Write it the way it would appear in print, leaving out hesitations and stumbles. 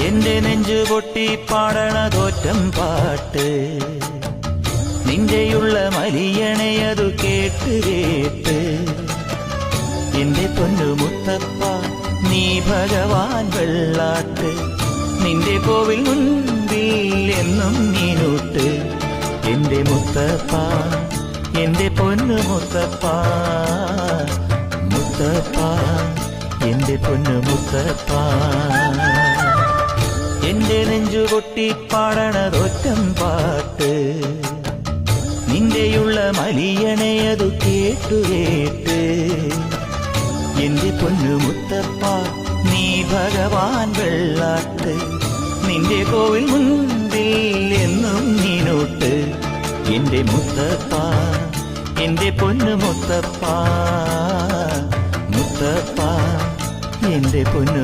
എന്റെ നെഞ്ചു പൊട്ടി പാടണതോറ്റം പാട്ട് നിന്റെയുള്ള മലിയണയതു കേട്ട് കേട്ട് എന്റെ പൊന്നു മുത്തപ്പ നീ ഭഗവാൻ വെള്ളാട്ട് നിന്റെ കോവിൽ മുൻപിൽ എന്നും നീനൂട്ട് എന്റെ മുത്തപ്പ എന്റെ പൊന്നു മുത്തപ്പ മുത്തപ്പ എന്റെ പൊന്നു മുത്തപ്പ എന്റെ നെഞ്ചു പൊട്ടി പാടണതൊറ്റം പാട്ട് നിന്റെയുള്ള മലിയണയതു കേട്ടു കേട്ട് എന്റെ പൊന്നു മുത്തപ്പ നീ ഭഗവാൻ വെള്ളാട്ട് നിന്റെ കോവിൽ മുൻപിൽ എന്നും നീനൂട്ട് എന്റെ മുത്തപ്പ എന്റെ പൊന്നു മുത്തപ്പ മുത്തപ്പ എന്റെ പൊന്നു